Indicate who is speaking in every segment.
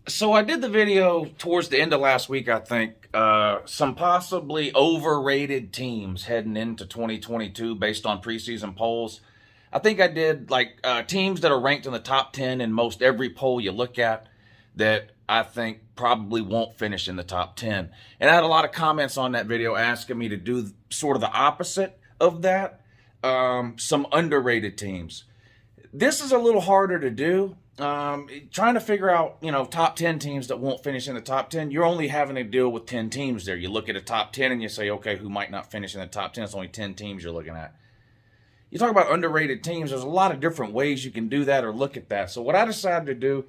Speaker 1: So I did the video towards the end of last week, I think. Some possibly overrated teams heading into 2022 based on preseason polls. I think I did like teams that are ranked in the top 10 in most every poll you look at that I think probably won't finish in the top 10. And I had a lot of comments on that video asking me to do sort of the opposite of that. Some underrated teams. This is a little harder to do. Trying to figure out, top 10 teams that won't finish in the top 10, you're only having to deal with 10 teams there. You look at a top 10 and you say, okay, who might not finish in the top 10? It's only 10 teams you're looking at. You talk about underrated teams, there's a lot of different ways you can do that or look at that. So what I decided to do,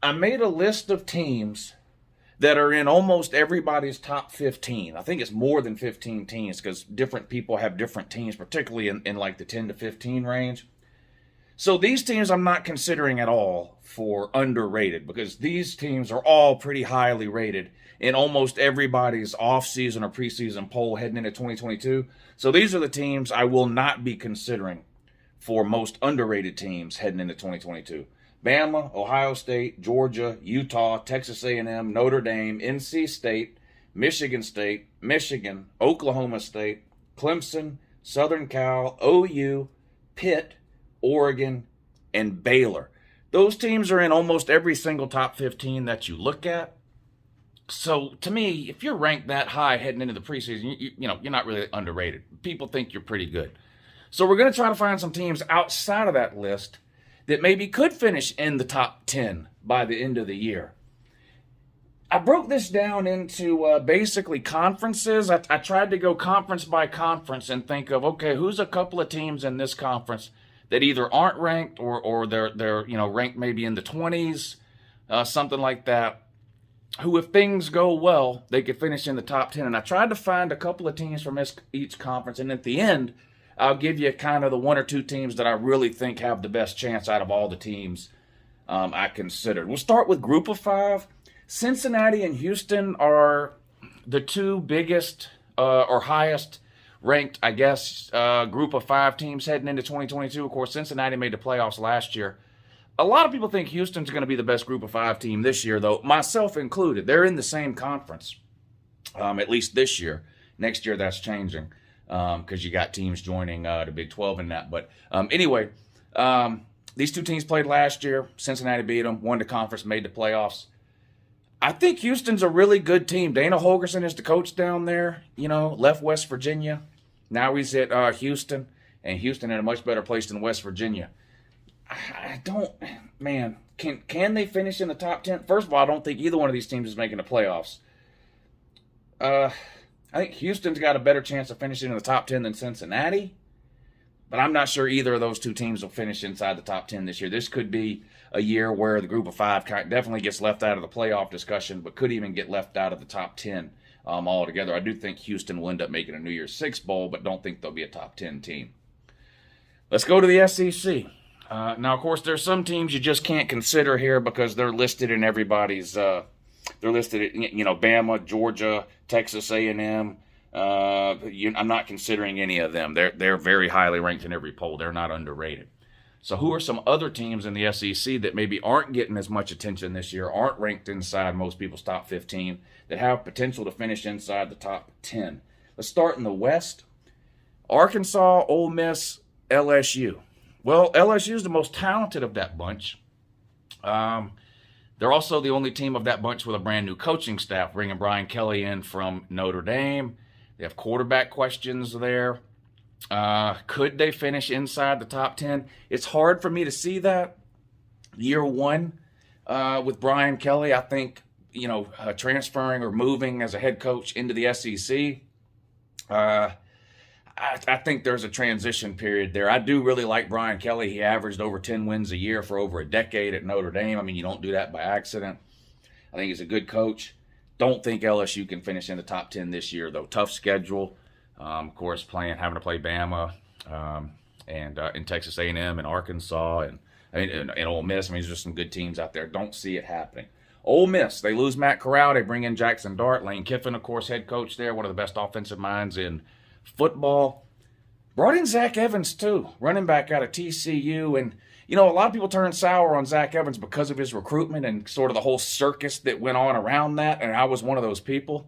Speaker 1: I made a list of teams that are in almost everybody's top 15. I think it's more than 15 teams because different people have different teams, particularly in like the 10 to 15 range. So these teams I'm not considering at all for underrated because these teams are all pretty highly rated in almost everybody's offseason or preseason poll heading into 2022. So these are the teams I will not be considering for most underrated teams heading into 2022. Bama, Ohio State, Georgia, Utah, Texas A&M, Notre Dame, NC State, Michigan, Oklahoma State, Clemson, Southern Cal, OU, Pitt, Oregon, and Baylor. Those teams are in almost every single top 15 that you look at. So to me, if you're ranked that high heading into the preseason, you're not really underrated. People think you're pretty good. So we're going to try to find some teams outside of that list that maybe could finish in the top 10 by the end of the year. I broke this down into basically conferences. I tried to go conference by conference and think of, okay, who's a couple of teams in this conference that either aren't ranked or they're ranked maybe in the 20s, something like that, who if things go well, they could finish in the top 10. And I tried to find a couple of teams from each conference, and at the end, I'll give you kind of the one or two teams that I really think have the best chance out of all the teams I considered. We'll start with Group of Five. Cincinnati and Houston are the two biggest or highest ranked, I guess, Group of Five teams heading into 2022. Of course, Cincinnati made the playoffs last year. A lot of people think Houston's going to be the best Group of Five team this year, though, myself included. They're in the same conference, at least this year. Next year, that's changing because you got teams joining the Big 12 in that. But anyway, these two teams played last year. Cincinnati beat them, won the conference, made the playoffs. I think Houston's a really good team. Dana Holgorsen is the coach down there, left West Virginia. Now he's at Houston, and Houston in a much better place than West Virginia. Can they finish in the top 10? First of all, I don't think either one of these teams is making the playoffs. I think Houston's got a better chance of finishing in the top 10 than Cincinnati, but I'm not sure either of those two teams will finish inside the top 10 this year. This could be a year where the Group of Five definitely gets left out of the playoff discussion, but could even get left out of the top 10 altogether. I do think Houston will end up making a New Year's Six bowl, but don't think they'll be a top 10 team. Let's go to the SEC. Now, of course, there's some teams you just can't consider here because they're listed in everybody's. They're listed, Bama, Georgia, Texas A&M. I'm not considering any of them. They're very highly ranked in every poll. They're not underrated. So who are some other teams in the SEC that maybe aren't getting as much attention this year, aren't ranked inside most people's top 15, that have potential to finish inside the top 10? Let's start in the West. Arkansas, Ole Miss, LSU. Well, LSU is the most talented of that bunch. They're also the only team of that bunch with a brand new coaching staff, bringing Brian Kelly in from Notre Dame. They have quarterback questions there. Could they finish inside the top 10? It's hard for me to see that. Year one with Brian Kelly, I think, transferring or moving as a head coach into the SEC, I think there's a transition period there. I do really like Brian Kelly. He averaged over 10 wins a year for over a decade at Notre Dame. I mean, you don't do that by accident. I think he's a good coach. Don't think LSU can finish in the top 10 this year, though. Tough schedule. Of course, having to play Bama and Texas A&M and Arkansas and Ole Miss. I mean, there's just some good teams out there. Don't see it happening. Ole Miss, they lose Matt Corral. They bring in Jackson Dart. Lane Kiffin, of course, head coach there, one of the best offensive minds in football. Brought in Zach Evans, too, running back out of TCU. And, You know, a lot of people turn sour on Zach Evans because of his recruitment and sort of the whole circus that went on around that, and I was one of those people.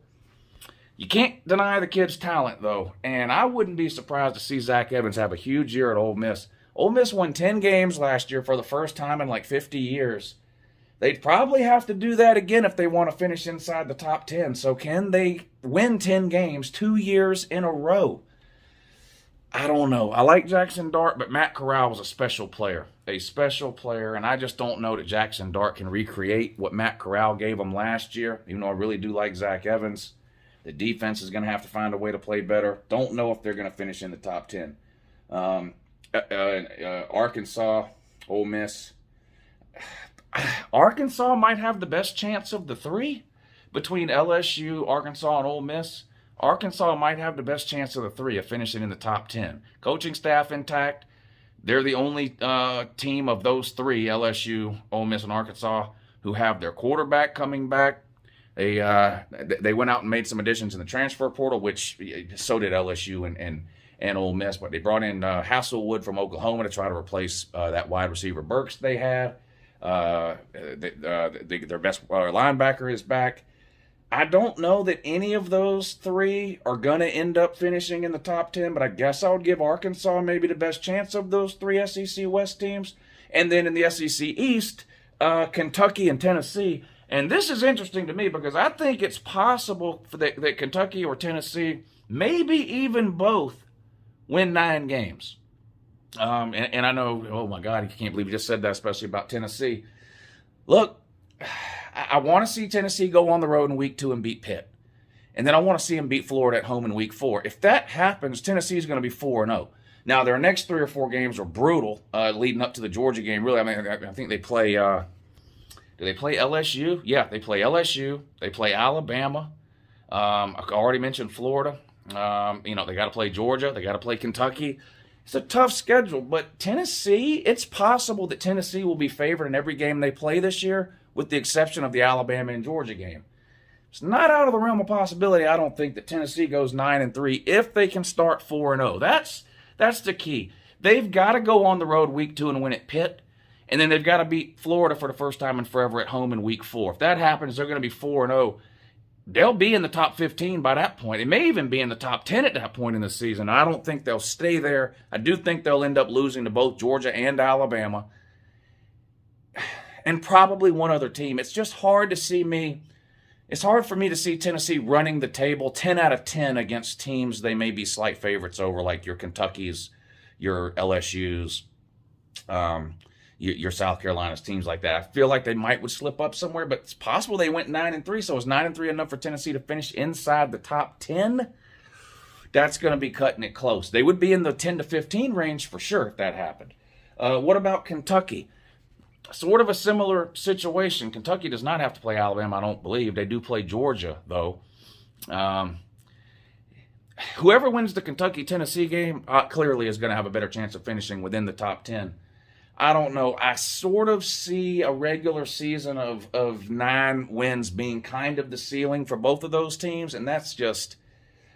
Speaker 1: You can't deny the kid's talent, though, and I wouldn't be surprised to see Zach Evans have a huge year at Ole Miss. Ole Miss won 10 games last year for the first time in like 50 years. They'd probably have to do that again if they want to finish inside the top 10. So can they win 10 games 2 years in a row? I don't know. I like Jackson Dart, but Matt Corral was a special player, and I just don't know that Jackson Dart can recreate what Matt Corral gave him last year, even though I really do like Zach Evans. The defense is going to have to find a way to play better. Don't know if they're going to finish in the top 10. Arkansas, Ole Miss. Arkansas might have the best chance of the three between LSU, Arkansas, and Ole Miss. Arkansas might have the best chance of the three of finishing in the top 10. Coaching staff intact. They're the only team of those three, LSU, Ole Miss, and Arkansas, who have their quarterback coming back. They went out and made some additions in the transfer portal, which so did LSU and Ole Miss. But they brought in Hasselwood from Oklahoma to try to replace that wide receiver Burks they had. Their best linebacker is back. I don't know that any of those three are going to end up finishing in the top 10, but I guess I would give Arkansas maybe the best chance of those three SEC West teams. And then in the SEC East, Kentucky and Tennessee. And this is interesting to me because I think it's possible that Kentucky or Tennessee, maybe even both, win 9 games. And I know, oh my God, I can't believe you just said that, especially about Tennessee. Look, I want to see Tennessee go on the road in week 2 and beat Pitt. And then I want to see them beat Florida at home in week 4. If that happens, Tennessee is going to be 4-0. Now, their next 3 or 4 games are brutal leading up to the Georgia game. Really, I mean, I think they play, do they play LSU? Yeah, they play LSU. They play Alabama. I already mentioned Florida. They got to play Georgia. They got to play Kentucky. It's a tough schedule, but Tennessee, it's possible that Tennessee will be favored in every game they play this year, with the exception of the Alabama and Georgia game. It's not out of the realm of possibility, I don't think, that Tennessee goes 9-3 if they can start 4-0. That's the key. They've got to go on the road week 2 and win at Pitt, and then they've got to beat Florida for the first time in forever at home in week 4. If that happens, they're going to be 4-0. They'll be in the top 15 by that point. It may even be in the top 10 at that point in the season. I don't think they'll stay there. I do think they'll end up losing to both Georgia and Alabama, and probably one other team. It's just hard to see me. It's hard for me to see Tennessee running the table 10 out of 10 against teams they may be slight favorites over, like your Kentuckys, your LSUs, your South Carolinas, teams like that. I feel like they would slip up somewhere, but it's possible they went 9-3. So is 9-3 enough for Tennessee to finish inside the top 10? That's going to be cutting it close. They would be in the 10 to 15 range for sure if that happened. What about Kentucky? Sort of a similar situation. Kentucky does not have to play Alabama, I don't believe. They do play Georgia, though. Whoever wins the Kentucky-Tennessee game clearly is going to have a better chance of finishing within the top 10. I don't know. I sort of see a regular season of 9 wins being kind of the ceiling for both of those teams, and that's just,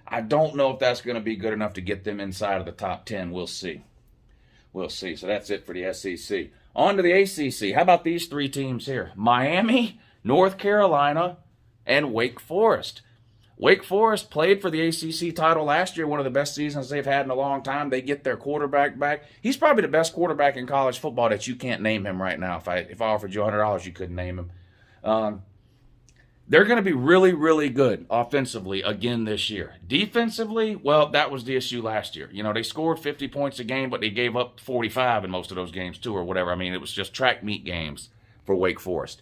Speaker 1: I don't know if that's going to be good enough to get them inside of the top 10. We'll see. We'll see. So that's it for the SEC. On to the ACC. How about these 3 teams here? Miami, North Carolina, and Wake Forest. Wake Forest played for the ACC title last year, one of the best seasons they've had in a long time. They get their quarterback back. He's probably the best quarterback in college football that you can't name him right now. If I offered you $100, you couldn't name him. They're going to be really, really good offensively again this year. Defensively, well, that was the issue last year. They scored 50 points a game, but they gave up 45 in most of those games too, or whatever. I mean, it was just track meet games for Wake Forest.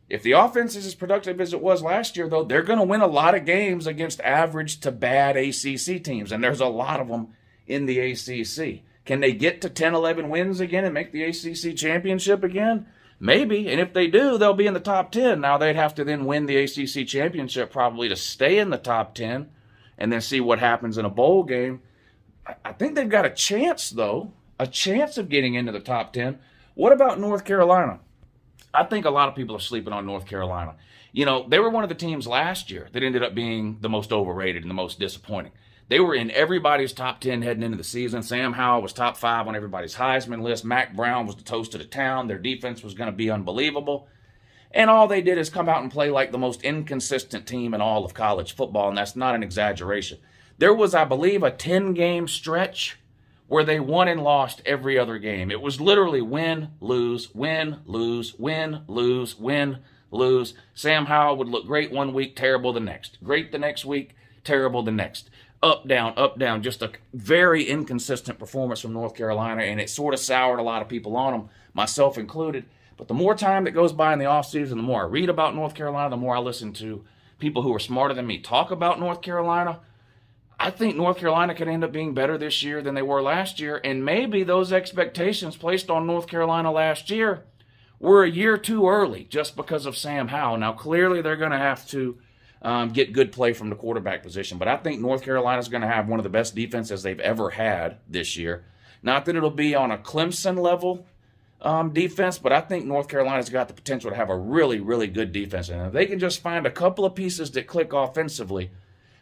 Speaker 1: If the offense is as productive as it was last year, though, they're going to win a lot of games against average to bad ACC teams, and there's a lot of them in the ACC. Can they get to 10, 11 wins again and make the ACC championship again? Maybe, and if they do, they'll be in the top 10. Now, they'd have to then win the ACC championship probably to stay in the top 10 and then see what happens in a bowl game. I think they've got a chance, though, a chance of getting into the top 10. What about North Carolina? I think a lot of people are sleeping on North Carolina. They were one of the teams last year that ended up being the most overrated and the most disappointing. They were in everybody's top 10 heading into the season. Sam Howell was top 5 on everybody's Heisman list. Mac Brown was the toast of the town. Their defense was going to be unbelievable. And all they did is come out and play like the most inconsistent team in all of college football, and that's not an exaggeration. There was, I believe, a 10-game stretch where they won and lost every other game. It was literally win, lose, win, lose, win, lose, win, lose. Sam Howell would look great one week, terrible the next. Great the next week, terrible the next. Up, down. Just a very inconsistent performance from North Carolina, and it sort of soured a lot of people on them, myself included. But the more time that goes by in the offseason, the more I read about North Carolina, the more I listen to people who are smarter than me talk about North Carolina. I think North Carolina could end up being better this year than they were last year, and maybe those expectations placed on North Carolina last year were a year too early just because of Sam Howell. Now, clearly they're going to have to get good play from the quarterback position, but I think North Carolina's going to have one of the best defenses they've ever had this year. Not that it'll be on a Clemson level defense, but I think North Carolina's got the potential to have a really, really good defense. And if they can just find a couple of pieces that click offensively,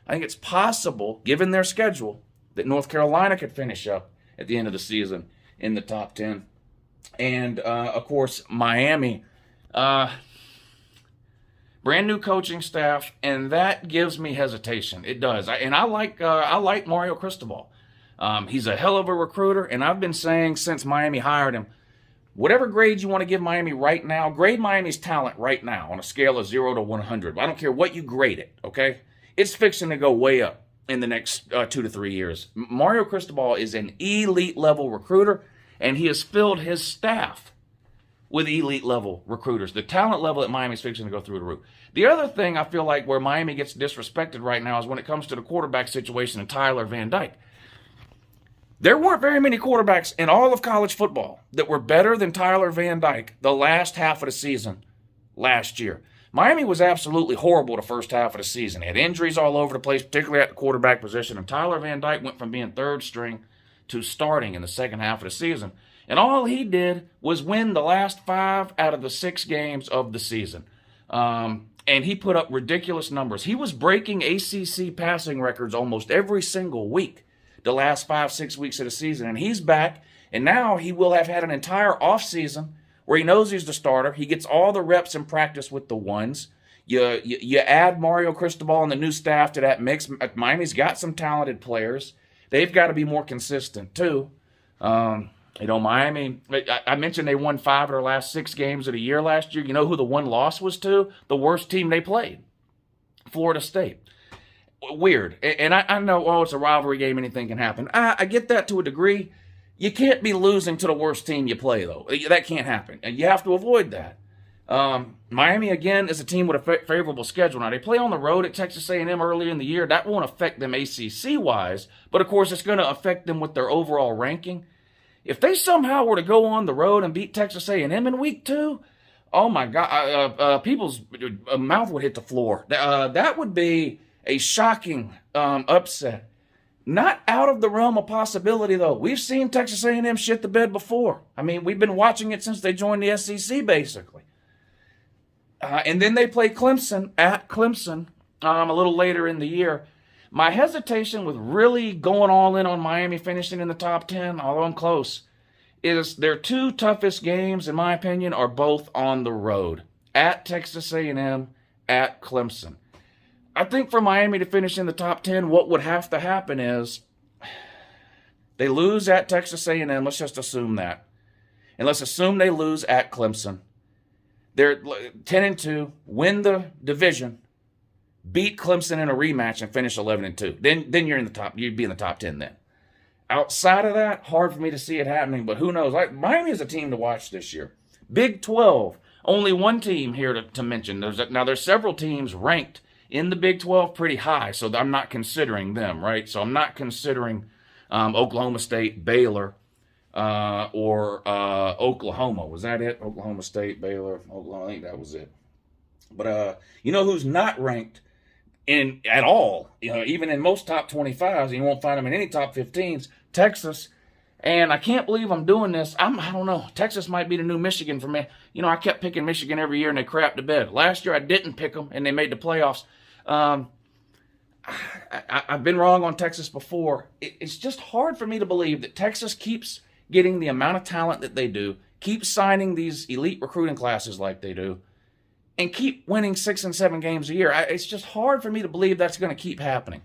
Speaker 1: I think it's possible, given their schedule, that North Carolina could finish up at the end of the season in the top 10. And, of course, Miami, brand new coaching staff, and that gives me hesitation. It does. I like Mario Cristobal. He's a hell of a recruiter, and I've been saying since Miami hired him, whatever grade you want to give Miami right now, grade Miami's talent right now on a scale of 0 to 100. I don't care what you grade it, okay? It's fixing to go way up in the next 2 to 3 years. Mario Cristobal is an elite-level recruiter, and he has filled his staff with elite-level recruiters. The talent level at Miami is fixing to go through the roof. The other thing I feel like where Miami gets disrespected right now is when it comes to the quarterback situation and Tyler Van Dyke. There weren't very many quarterbacks in all of college football that were better than Tyler Van Dyke the last half of the season last year. Miami was absolutely horrible the first half of the season. They had injuries all over the place, particularly at the quarterback position, and Tyler Van Dyke went from being third string to starting in the second half of the season. And all he did was win the last 5 out of the 6 games of the season. And he put up ridiculous numbers. He was breaking ACC passing records almost every single week the last 5-6 weeks of the season. And he's back, and now he will have had an entire offseason where he knows he's the starter. He gets all the reps in practice with the ones. You add Mario Cristobal and the new staff to that mix. Miami's got some talented players. They've got to be more consistent, too. Miami, I mentioned they won 5 of their last 6 games of the year last year. You know who the one loss was to? The worst team they played, Florida State. Weird. And I know, it's a rivalry game, anything can happen. I get that to a degree. You can't be losing to the worst team you play, though. That can't happen. And you have to avoid that. Miami, again, is a team with a favorable schedule. Now, they play on the road at Texas A&M early in the year. That won't affect them ACC-wise, but, of course, it's going to affect them with their overall ranking. If they somehow were to go on the road and beat Texas A&M in week 2, oh, my God, people's mouth would hit the floor. That would be a shocking upset. Not out of the realm of possibility, though. We've seen Texas A&M shit the bed before. I mean, we've been watching it since they joined the SEC, basically. And then they play Clemson at Clemson a little later in the year. My hesitation with really going all in on Miami finishing in the top 10, although I'm close, is their 2 toughest games, in my opinion, are both on the road. At Texas A&M, at Clemson. I think for Miami to finish in the top 10, what would have to happen is they lose at Texas A&M. Let's just assume that. And let's assume they lose at Clemson. They're 10-2, win the division, beat Clemson in a rematch, and finish 11-2. Then you're in the top. You'd be in the top 10 then. Outside of that, hard for me to see it happening, but who knows? Miami is a team to watch this year. Big 12, only one team here to mention. There's several teams ranked in the Big 12 pretty high, so I'm not considering them, right? So I'm not considering Oklahoma State, Baylor, or Oklahoma. Was that it? Oklahoma State, Baylor, Oklahoma. I think that was it. But you know who's not ranked at all? Even in most top 25s, you won't find them in any top 15s. Texas. And I can't believe I'm doing this. I don't know. Texas might be the new Michigan for me. I kept picking Michigan every year, and they crapped to bed. Last year, I didn't pick them, and they made the playoffs. I've been wrong on Texas before. It's just hard for me to believe that Texas keeps getting the amount of talent that they do, keep signing these elite recruiting classes like they do, and keep winning 6 and 7 games a year. It's just hard for me to believe that's going to keep happening.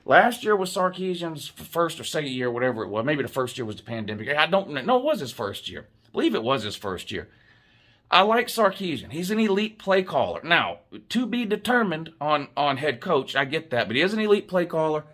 Speaker 1: Last year was Sarkisian's first or second year, whatever it was. Maybe the first year was the pandemic. I don't know. It was his first year. I believe it was his first year. I like Sarkisian. He's an elite play caller. Now, to be determined on head coach, I get that, but he is an elite play caller.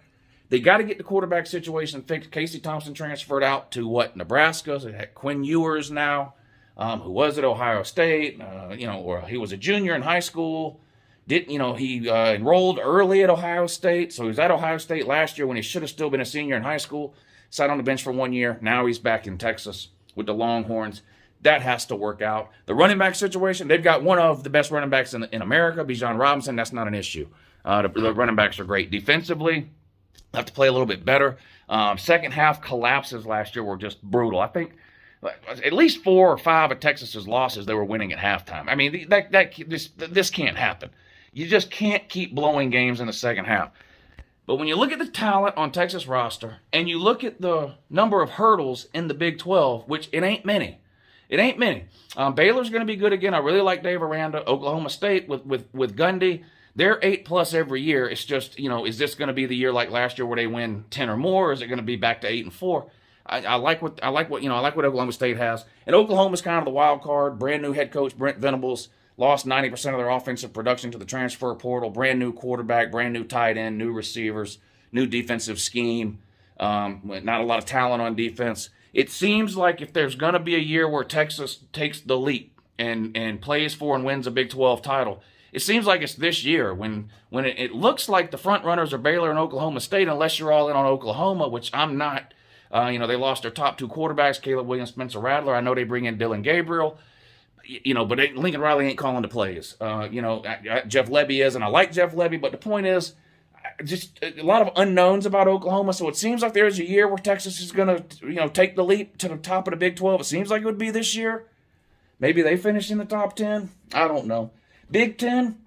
Speaker 1: They got to get the quarterback situation fixed. Casey Thompson transferred out to Nebraska. So they had Quinn Ewers now, who was at Ohio State. Or he was a junior in high school. He enrolled early at Ohio State, so he was at Ohio State last year when he should have still been a senior in high school. Sat on the bench for 1 year. Now he's back in Texas with the Longhorns. That has to work out. The running back situation, they've got one of the best running backs in America, Bijan Robinson. That's not an issue. The running backs are great. Defensively, have to play a little bit better. Second half collapses last year were just brutal. I think at least 4 or 5 of Texas's losses, they were winning at halftime. I mean, this can't happen. You just can't keep blowing games in the second half. But when you look at the talent on Texas roster and you look at the number of hurdles in the Big 12, which it ain't many. It ain't many. Baylor's going to be good again. I really like Dave Aranda. Oklahoma State with Gundy, they're 8+ every year. It's just, is this going to be the year like last year where they win 10 or more, or is it going to be back to 8-4? I like what Oklahoma State has. And Oklahoma's kind of the wild card. Brand new head coach Brent Venables lost 90% of their offensive production to the transfer portal. Brand new quarterback, brand new tight end, new receivers, new defensive scheme. Not a lot of talent on defense. It seems like if there's going to be a year where Texas takes the leap and plays for and wins a Big 12 title, it seems like it's this year when it looks like the front runners are Baylor and Oklahoma State, unless you're all in on Oklahoma, which I'm not. They lost their top 2 quarterbacks, Caleb Williams, Spencer Rattler. I know they bring in Dylan Gabriel, but Lincoln Riley ain't calling the plays. Jeff Lebby is, and I like Jeff Lebby, but the point is, just a lot of unknowns about Oklahoma, so it seems like there's a year where Texas is going to, take the leap to the top of the Big 12. It seems like it would be this year. Maybe they finish in the top 10. I don't know. Big 10,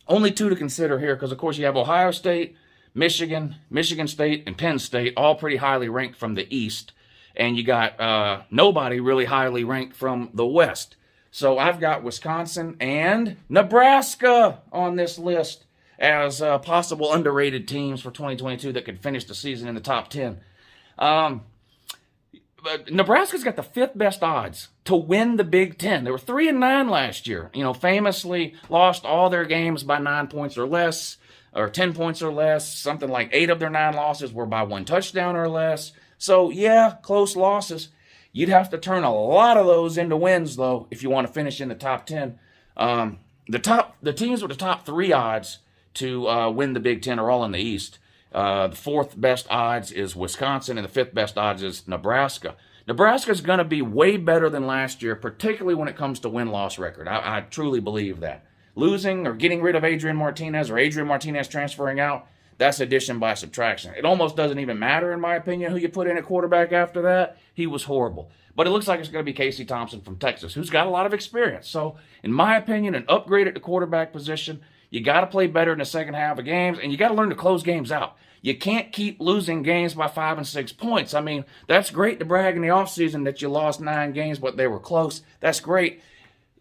Speaker 1: only 2 to consider here because, of course, you have Ohio State, Michigan, Michigan State, and Penn State, all pretty highly ranked from the East. And you got nobody really highly ranked from the West. So I've got Wisconsin and Nebraska on this list as possible underrated teams for 2022 that could finish the season in the top 10. But Nebraska's got the 5th best odds to win the Big 10. They were 3-9 last year. Famously lost all their games by 9 points or less, or 10 points or less. Something like 8 of their 9 losses were by 1 touchdown or less. So, yeah, close losses. You'd have to turn a lot of those into wins, though, if you want to finish in the top 10. The teams with the top 3 odds to win the Big 10 are all in the East. The 4th best odds is Wisconsin, and the 5th best odds is Nebraska. Nebraska's going to be way better than last year, particularly when it comes to win-loss record. I truly believe that. Losing or getting rid of Adrian Martinez or Adrian Martinez transferring out, that's addition by subtraction. It almost doesn't even matter, in my opinion, who you put in at quarterback after that. He was horrible. But it looks like it's going to be Casey Thompson from Texas, who's got a lot of experience. So, in my opinion, an upgrade at the quarterback position. You got to play better in the second half of games, and you got to learn to close games out. You can't keep losing games by 5 and 6 points. I mean, that's great to brag in the offseason that you lost 9 games, but they were close. That's great.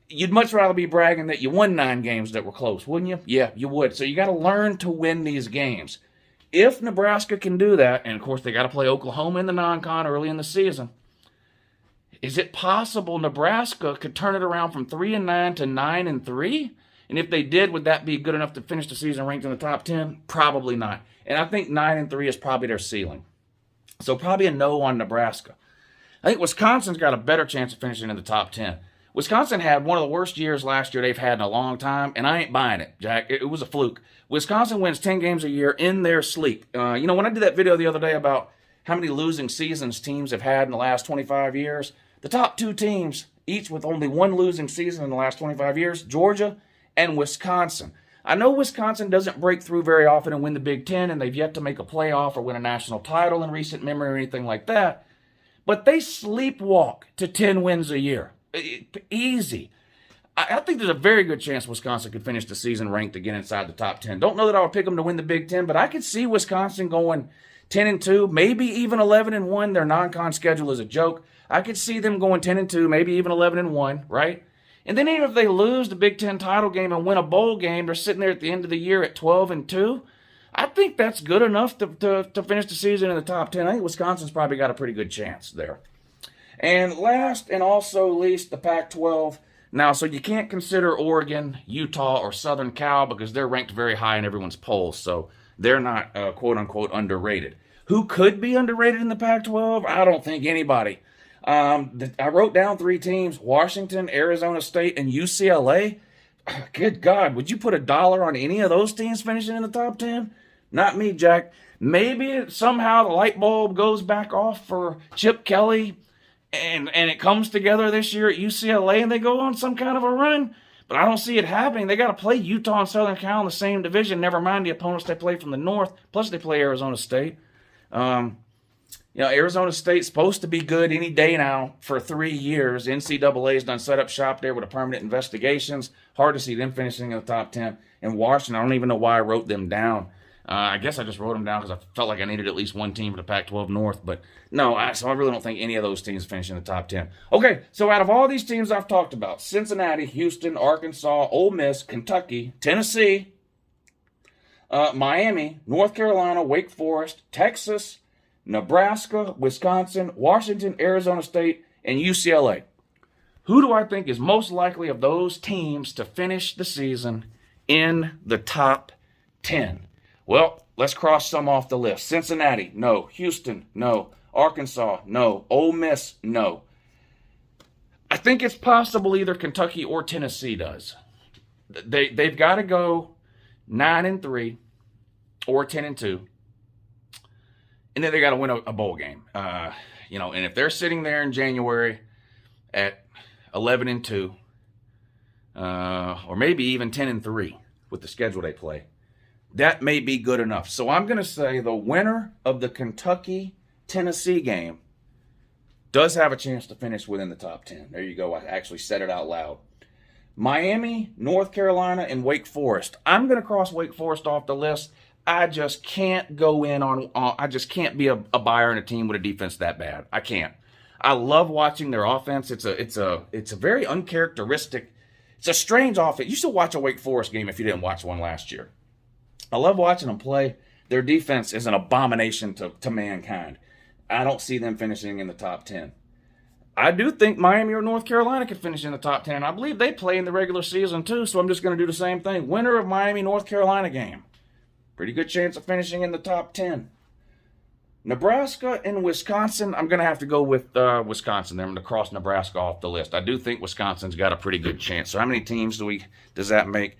Speaker 1: You'd much rather be bragging that you won 9 games that were close, wouldn't you? Yeah, you would. So you got to learn to win these games. If Nebraska can do that, and of course they got to play Oklahoma in the non-con early in the season, is it possible Nebraska could turn it around from 3-9 to 9-3? And if they did, would that be good enough to finish the season ranked in the top 10? Probably not. And I think 9-3 is probably their ceiling. So probably a no on Nebraska. I think Wisconsin's got a better chance of finishing in the top 10. Wisconsin had one of the worst years last year they've had in a long time, and I ain't buying it, Jack. It was a fluke. Wisconsin wins 10 games a year in their sleep. When I did that video the other day about how many losing seasons teams have had in the last 25 years, the top 2 teams, each with only 1 losing season in the last 25 years, Georgia and Wisconsin. I know Wisconsin doesn't break through very often and win the Big 10, and they've yet to make a playoff or win a national title in recent memory or anything like that, but they sleepwalk to 10 wins a year. Easy. I think there's a very good chance Wisconsin could finish the season ranked again inside the top 10. Don't know that I would pick them to win the Big Ten, but I could see Wisconsin going 10-2, maybe even 11-1. Their non-con schedule is a joke. I could see them going 10-2, maybe even 11-1, right? And then even if they lose the Big Ten title game and win a bowl game, they're sitting there at the end of the year at 12-2. I think that's good enough to finish the season in the top 10. I think Wisconsin's probably got a pretty good chance there. And last and also least, the Pac-12. Now, so you can't consider Oregon, Utah, or Southern Cal because they're ranked very high in everyone's polls, so they're not quote-unquote underrated. Who could be underrated in the Pac-12? I don't think anybody. I wrote down 3 teams: Washington, Arizona State, and UCLA. Good God, would you put $1 on any of those teams finishing in the top 10? Not me, Jack. Maybe somehow the light bulb goes back off for Chip Kelly and it comes together this year at UCLA and they go on some kind of a run. But I don't see it happening. They got to play Utah and Southern Cal in the same division, never mind the opponents they play from the north. Plus they play Arizona State. Arizona State's supposed to be good any day now for 3 years. NCAA's done set up shop there with a permanent investigations. Hard to see them finishing in the top 10. And Washington, I don't even know why I wrote them down. I guess I just wrote them down because I felt like I needed at least one team for the Pac-12 North. But no, so I really don't think any of those teams finish in the top 10. Okay, so out of all these teams I've talked about, Cincinnati, Houston, Arkansas, Ole Miss, Kentucky, Tennessee, Miami, North Carolina, Wake Forest, Texas, Nebraska, Wisconsin, Washington, Arizona State, and UCLA. Who do I think is most likely of those teams to finish the season in the top 10? Well, let's cross some off the list. Cincinnati, no. Houston, no. Arkansas, no. Ole Miss, no. I think it's possible either Kentucky or Tennessee does. They've got to go 9-3 or 10-2. And then they got to win a bowl game. And if they're sitting there in January at 11-2, or maybe even 10-3 with the schedule they play, that may be good enough. So I'm going to say the winner of the Kentucky-Tennessee game does have a chance to finish within the top 10. There you go. I actually said it out loud. Miami, North Carolina, and Wake Forest. I'm going to cross Wake Forest off the list. I just can't go in on I just can't be a buyer in a team with a defense that bad. I can't. I love watching their offense. It's a very uncharacteristic. It's a strange offense. You should watch a Wake Forest game if you didn't watch one last year. I love watching them play. Their defense is an abomination to mankind. I don't see them finishing in the top 10. I do think Miami or North Carolina could finish in the top 10. I believe they play in the regular season too, so I'm just going to do the same thing. Winner of Miami-North Carolina game. Pretty good chance of finishing in the top 10. Nebraska and Wisconsin, I'm going to have to go with Wisconsin. I'm going to cross Nebraska off the list. I do think Wisconsin's got a pretty good chance. So how many teams does that make?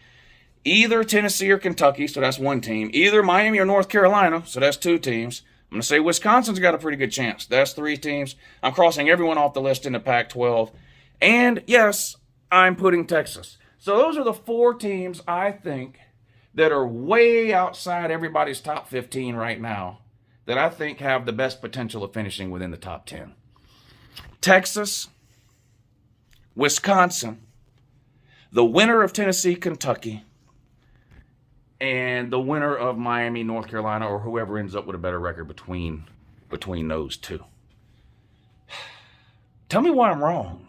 Speaker 1: Either Tennessee or Kentucky, so that's one team. Either Miami or North Carolina, so that's 2 teams. I'm going to say Wisconsin's got a pretty good chance. That's 3 teams. I'm crossing everyone off the list in the Pac-12. And, yes, I'm putting Texas. So those are the 4 teams, I think, that are way outside everybody's top 15 right now that I think have the best potential of finishing within the top 10. Texas, Wisconsin, the winner of Tennessee, Kentucky, and the winner of Miami, North Carolina, or whoever ends up with a better record between those 2. Tell me why I'm wrong.